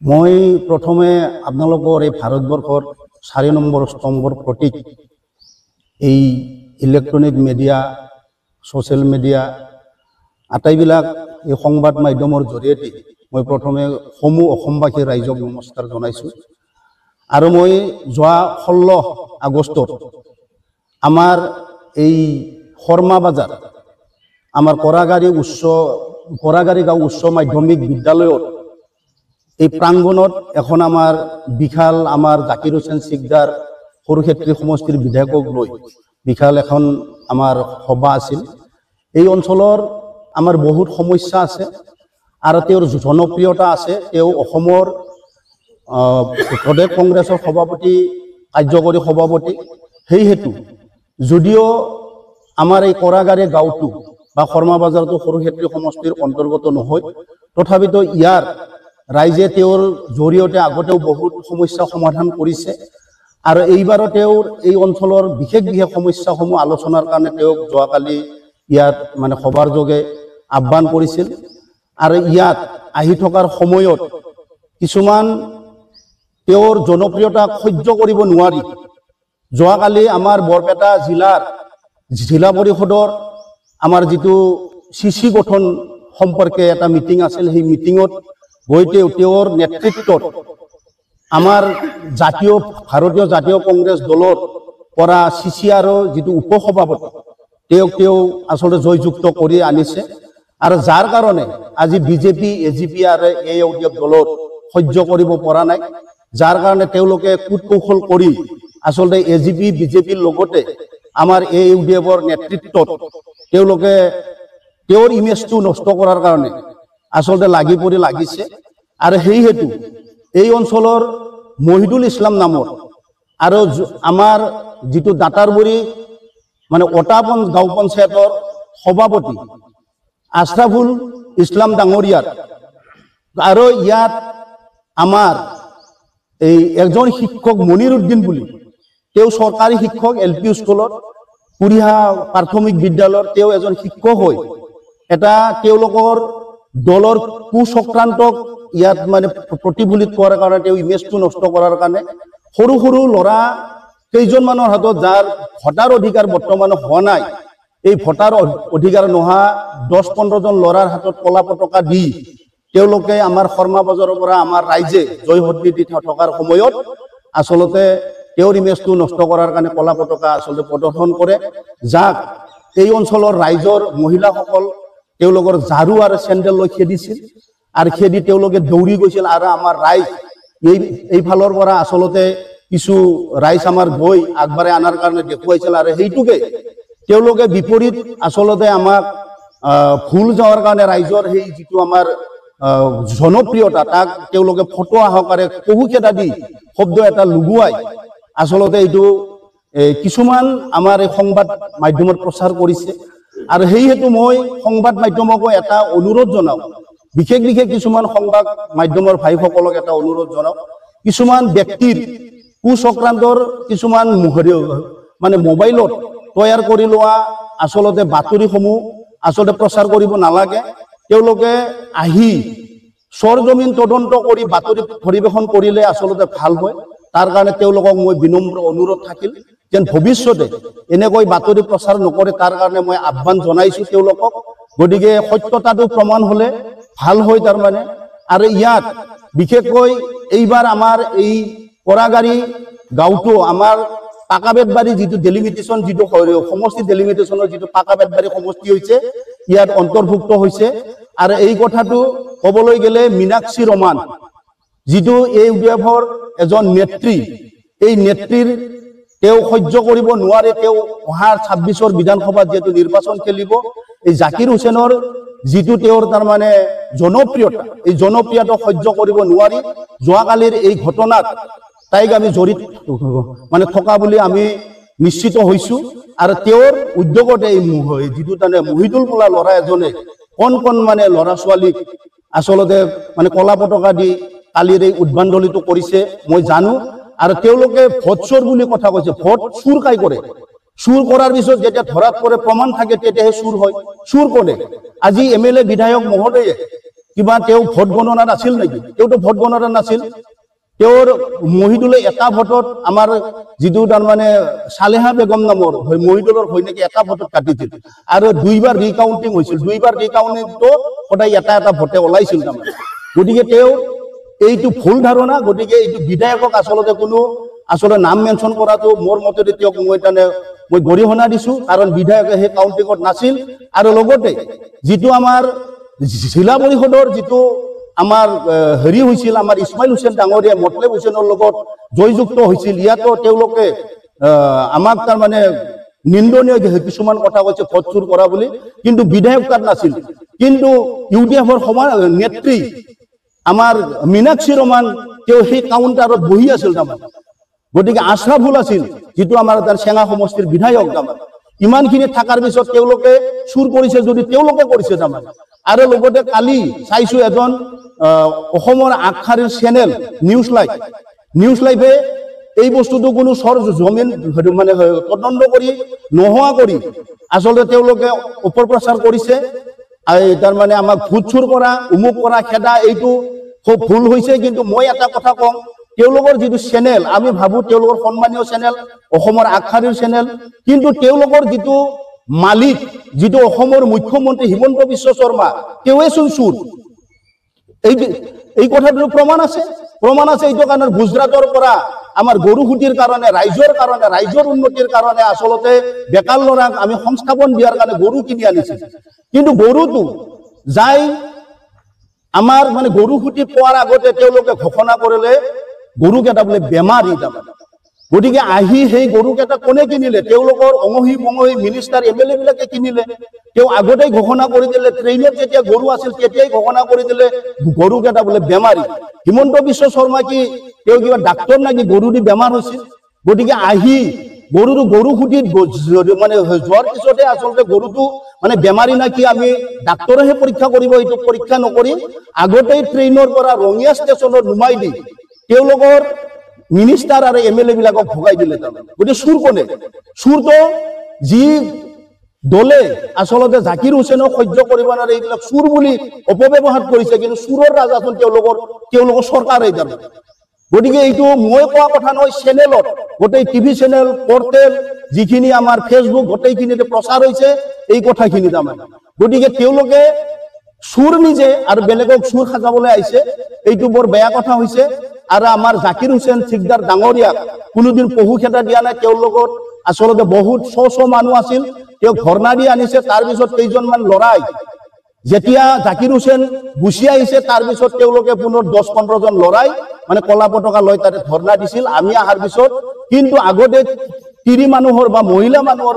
মই প্ৰথমে আপনাদেৰ এই ভাৰতবৰ্ষৰ 4 নম্বৰ স্তম্ভৰ প্ৰতীক এই ইলেকট্ৰনিক মিডিয়া সোশ্যাল মিডিয়া আটাইবিলাক এই সংবাদ মাধ্যমৰ জৰিয়তে মই প্ৰথমে সমূহ অসমবাসী ৰাইজক নমস্কাৰ জনাইছোঁ। আৰু মই যোৱা 16 আগষ্টত আমাৰ এই শৰ্মা বাজাৰ আমাৰ কৰাগাৰী গাঁও উচ্চ মাধ্যমিক বিদ্যালয়ত এই প্ৰাংগণত এখন আমাৰ বিশাল আমাৰ জাকিৰ হোসেন সিকদাৰ সৰুক্ষেত্ৰী সমষ্টিৰ বিধায়কক লৈ বিশাল এখন আমাৰ সভা আছিল। এই অঞ্চলৰ আমাৰ বহুত সমস্যা আছে আৰু তেওঁৰ জনপ্ৰিয়তা আছে। তেওঁ অসমৰ প্ৰদেশ কংগ্ৰেছৰ সভাপতি কাৰ্যকৰী সভাপতি। সেই হেতু যদিও আমাৰ এই কৰাগাৰী গাঁওটো বা শৰ্মা বাজাৰটো সৰুক্ষেত্ৰী সমষ্টিৰ অন্তৰ্গত নহয়, তথাপিতো ইয়াৰ ৰাইজে তেওঁৰ জৰিয়তে আগতেও বহুত সমস্যা সমাধান কৰিছে আৰু এইবাৰো তেওঁৰ এই অঞ্চলৰ বিশেষ সমস্যাসমূহ আলোচনাৰ কাৰণে তেওঁক যোৱাকালি ইয়াত মানে সভাৰ যোগে আহ্বান কৰিছিল। আৰু ইয়াত আহি থকাৰ সময়ত কিছুমান তেওঁৰ জনপ্ৰিয়তা সহ্য কৰিব নোৱাৰি যোৱাকালি আমাৰ বৰপেটা জিলা পৰিষদৰ আমাৰ যিটো চিচি গঠন সম্পৰ্কে এটা মিটিং আছিল, সেই মিটিঙত গৈ তেওঁৰ নেতৃত্বত আমাৰ ভাৰতীয় জাতীয় কংগ্ৰেছ দলৰ পৰা চিচি আৰু যিটো উপসভাপতি তেওঁ আচলতে জয়যুক্ত কৰি আনিছে। আৰু যাৰ কাৰণে আজি বিজেপি এজিপি আৰু AUDF দলত সহ্য কৰিব পৰা নাই, যাৰ কাৰণে তেওঁলোকে কূট কৌশল কৰি আচলতে এজিপি বিজেপিৰ লগতে আমাৰ AUDFৰ নেতৃত্বত তেওঁলোকে তেওঁৰ ইমেজটো নষ্ট কৰাৰ কাৰণে আচলতে লাগিছে। আৰু সেই হেতু এই অঞ্চলৰ মহিদুল ইছলাম নামৰ আৰু আমাৰ যিটো দাঁতাৰবুৰী মানে ওটাপন গাঁও পঞ্চায়তৰ সভাপতি আশৰাফুল ইছলাম ডাঙৰীয়াৰ আৰু ইয়াত আমাৰ এই একজন শিক্ষক মনিৰ উদ্দিন বুলি, তেওঁ চৰকাৰী শিক্ষক LP স্কুলত কুৰিহা প্ৰাথমিক বিদ্যালয়ৰ তেওঁ এজন শিক্ষক হৈ এটা তেওঁলোকৰ দলৰ কুচক্ৰান্তক ইয়াত মানে প্ৰতিফলিত কৰাৰ কাৰণে তেওঁ ইমেজটো নষ্ট কৰাৰ কাৰণে সৰু সৰু ল'ৰা কেইজনমানৰ হাতত যাৰ ভোটাৰ অধিকাৰ বৰ্তমান হোৱা নাই, এই ভোটাৰ অধিকাৰ নোহোৱা 10-15 জন ল'ৰাৰ হাতত কলা পতাকা দি তেওঁলোকে আমাৰ শৰ্মা বাজাৰৰ পৰা আমাৰ ৰাইজে জয়হদ্দি দি থকাৰ সময়ত আচলতে তেওঁৰ ইমেজটো নষ্ট কৰাৰ কাৰণে কলা পতাকা আচলতে প্ৰদৰ্শন কৰে, যাক এই অঞ্চলৰ ৰাইজৰ মহিলাসকল তেওঁলোকৰ ঝাৰু আৰু চেণ্ডেল লৈ খেদিছিল আৰু খেদি তেওঁলোকে দৌৰি গৈছিল। আৰু আমাৰ ৰাইজ এইফালৰ পৰা আচলতে কিছু ৰাইজ আমাৰ গৈ আগবাঢ়াই আনাৰ কাৰণে দেখুৱাইছিল আৰু সেইটোকে তেওঁলোকে বিপৰীত আচলতে আমাক ভুল যোৱাৰ কাৰণে ৰাইজৰ সেই যিটো আমাৰ জনপ্ৰিয়তা তাক তেওঁলোকে ফটো আহকাৰে কহুকেইটা দি শব্দ এটা লুগুৱাই আচলতে এইটো কিছুমান আমাৰ এই সংবাদ মাধ্যমত প্ৰচাৰ কৰিছে। আৰু সেই হেতু মই সংবাদ মাধ্যমকো এটা অনুৰোধ জনাওঁ, বিশেষ কিছুমান সংবাদ মাধ্যমৰ ভাইসকলক এটা অনুৰোধ জনাওঁ, কিছুমান ব্যক্তিৰ কুচক্ৰান্তৰ কিছুমান মানে মোবাইলত তৈয়াৰ কৰি লোৱা আচলতে বাতৰিসমূহ আচলতে প্ৰচাৰ কৰিব নালাগে। তেওঁলোকে আহি সৰজমিন তদন্ত কৰি বাতৰি পৰিৱেশন কৰিলে আচলতে ভাল হয়। তাৰ কাৰণে তেওঁলোকক মই বিনম্ৰ অনুৰোধ থাকিল যেন ভৱিষ্যতে এনেকৈ বাতৰি প্ৰচাৰ নকৰে, তাৰ কাৰণে মই আহ্বান জনাইছোঁ তেওঁলোকক। গতিকে সত্যতাটো প্ৰমাণ হলে ভাল হয় তাৰমানে। আৰু ইয়াত বিশেষকৈ এইবাৰ আমাৰ এই কৰাগাৰী গাঁওটো আমাৰ পাকাবেতবাৰী যিটো ডেলিমিটেশ্যন যিটো সমষ্টি ডেলিমিটেশ্যনৰ যিটো পাকাবেতবাৰী সমষ্টি হৈছে ইয়াত অন্তৰ্ভুক্ত হৈছে। আৰু এই কথাটো ক'বলৈ গ'লে মীনাক্ষী ৰমান যিটো AUDFৰ এজন নেত্ৰী, এই নেত্ৰীৰ তেওঁ সহ্য কৰিব নোৱাৰে, তেওঁ অহা 26ৰ বিধানসভাত যিহেতু নিৰ্বাচন খেলিব, এই জাকিৰ হোসেনৰ যিটো তেওঁৰ তাৰমানে জনপ্ৰিয়তা, এই জনপ্ৰিয়তা সহ্য কৰিব নোৱাৰি যোৱাকালিৰ এই ঘটনাত তাইক আমি জড়িত মানে থকা বুলি আমি নিশ্চিত হৈছোঁ। আৰু তেওঁৰ উদ্যোগতে এই যিটো তাৰমানে মহিদুল বোলা ল'ৰা এজনে কণ মানে ল'ৰা ছোৱালীক আচলতে মানে কলা পতাকা দি কালিৰ এই উদ্ভণ্ডালিটো কৰিছে মই জানো। আৰু তেওঁলোকে ভোট চোৰ বুলি কথা কৈছে, ভোট চুৰ কাই কৰে, চুৰ কৰাৰ পিছত যেতিয়া ধৰাত পৰে প্ৰমাণ থাকে তেতিয়াহে চুৰ হয়, চুৰ কৰে। আজি MLA বিধায়ক মহোদয়ে কিবা তেওঁ ভোট গণনাত আছিল নেকি? তেওঁতো ভোট গণনাত নাছিল। তেওঁৰ মহিদুলে এটা ভোটত আমাৰ যিটো তাৰমানে সালেহা বেগম নামৰ মহিদুলৰ সৈনিকে এটা ভোটত কাটিছিল আৰু দুইবাৰ ৰিকাউণ্টিং হৈছিল। দুইবাৰ ৰিকাউণ্টিংটো সদায় এটা এটা ভোটে ওলাইছিল তাৰমানে। গতিকে তেওঁ এইটো ভুল ধাৰণা। গতিকে এইটো বিধায়কক আচলতে কোনো নাম মেনশ্যন কৰাটো মোৰ মতেদি তেওঁক মই গৰিহণা দিছোঁ, কাৰণ বিধায়কে সেই কাউণ্টিঙত নাছিল। আৰু লগতে যিটো আমাৰ জিলা পৰিষদৰ যিটো আমাৰ হেৰি হৈছিল, আমাৰ ইছমাইল হুছেইন ডাঙৰীয়া মতলেব হুছেইনৰ লগত জয়যুক্ত হৈছিল, ইয়াতো তেওঁলোকে আমাক তাৰমানে নিন্দনীয় কিছুমান কথা কৈছে ভোট চুৰ কৰা বুলি, কিন্তু বিধায়ক তাত নাছিল। কিন্তু UDFৰ নেত্ৰী আমাৰ মীনাক্ষী ৰমান তেওঁ সেই কাউণ্টাৰত বহি আছিল তাৰমানে। গতিকে আশৰাফুল আছিল যিটো আমাৰ তাৰ চেঙা সমষ্টিৰ বিধায়ক তাৰমানে। ইমানখিনি থকাৰ পিছত তেওঁলোকে চুৰ কৰিছে যদি তেওঁলোকে কৰিছে তাৰমানে। আৰু লগতে কালি চাইছোঁ এজন অসমৰ আগশাৰীৰ চেনেল নিউজ লাইভে এই বস্তুটো কোনো চৰ জমিন মানে তদন্ত কৰি নোহোৱা কৰি আচলতে তেওঁলোকে অপপ্ৰচাৰ কৰিছে। তাৰমানে আমাক ভোট চুৰ কৰা, উমুক কৰা, খেদা, এইটো খুব ভুল হৈছে। কিন্তু মই এটা কথা কওঁ, তেওঁলোকৰ যিটো চেনেল, আমি ভাবোঁ তেওঁলোকৰ সন্মানীয় চেনেল, অসমৰ আগশাৰীৰ চেনেল, কিন্তু তেওঁলোকৰ যিটো মালিক, যিটো অসমৰ মুখ্যমন্ত্ৰী হিমন্ত বিশ্ব শৰ্মা, তেওঁৱেচোন চুৰ। এই কথাটোৰ প্ৰমাণ আছে। এইটো কাৰণে গুজৰাটৰ পৰা আমাৰ গৰুসুটিৰ কাৰণে, ৰাইজৰ উন্নতিৰ কাৰণে আচলতে বেকাৰ ল'ৰাক আমি সংস্থাপন দিয়াৰ কাৰণে গৰু কিনি আনিছিল। কিন্তু গৰুটো যাই আমাৰ মানে গৰুসুটি পোৱাৰ আগতে তেওঁলোকে ঘোষণা কৰিলে গৰুকেইটা বোলে বেমাৰী তাৰমানে। গতিকে আহি সেই গৰুকেইটা কোনে কিনিলে? তেওঁলোকৰ অঙহী মঙহী মিনিষ্টাৰ MLA বিলাকে কিনিলে। তেওঁ আগতেই ঘোষণা কৰি দিলে, ট্ৰেইনত যেতিয়া গৰু আছিল তেতিয়াই ঘোষণা কৰি দিলে গৰুকেইটা বোলে বেমাৰী। হিমন্ত বিশ্ব শৰ্মা কি তেওঁ কিবা ডাক্তৰ নাকি গৰু দি বেমাৰ হৈছিল? গতিকে আহি গৰুসুটিত মানে যোৱাৰ পিছতে আচলতে গৰুটো মানে বেমাৰী নাকি আমি ডাক্তৰেহে পৰীক্ষা কৰিব, এইটো পৰীক্ষা নকৰি আগতেই ট্ৰেইনৰ পৰা ৰঙিয়া ষ্টেচনত নুমাই দি তেওঁলোকৰ মিনিষ্টাৰ আৰু MLA বিলাকক ভগাই দিলে তাৰমানে। গতিকে চুৰ কোনে? চুৰটো যি দলে আচলতে জাকিৰ হুছেইনক সহ্য কৰিব নোৱাৰে, এইবিলাক চুৰ বুলি অপব্যৱহাৰ কৰিছে। কিন্তু চুৰৰ ৰাজাচোন তেওঁলোকৰ চৰকাৰেই তাৰমানে। গতিকে এইটো মই কোৱা কথা নহয়, চেনেলত গোটেই টিভি চেনেল, পৰ্টেল, যিখিনি আমাৰ ফেচবুক, গোটেইখিনিতে প্ৰচাৰ হৈছে এই কথাখিনি তাৰমানে। গতিকে তেওঁলোকে চুৰ নিজে আৰু বেলেগক চুৰ সাজাবলৈ আহিছে, এইটো বৰ বেয়া কথা হৈছে। আৰু আমাৰ জাকিৰ হুছেইন ঠিকদাৰ ডাঙৰীয়াক কোনোদিন পহু খেদা দিয়া নাই। তেওঁৰ লগত আচলতে বহুত শ মানুহ আছিল, তেওঁক ধৰ্ণা দি আনিছে। তাৰপিছত কেইজনমান ল'ৰাই যেতিয়া জাকিৰ হুছেইন গুচি আহিছে, তাৰপিছত তেওঁলোকে পুনৰ 10-15 জন ল'ৰাই মানে কলা পতাকা লৈ তাতে ধৰ্ণা দিছিল আমি অহাৰ পিছত। কিন্তু আগতে তিৰি মানুহৰ বা মহিলা মানুহৰ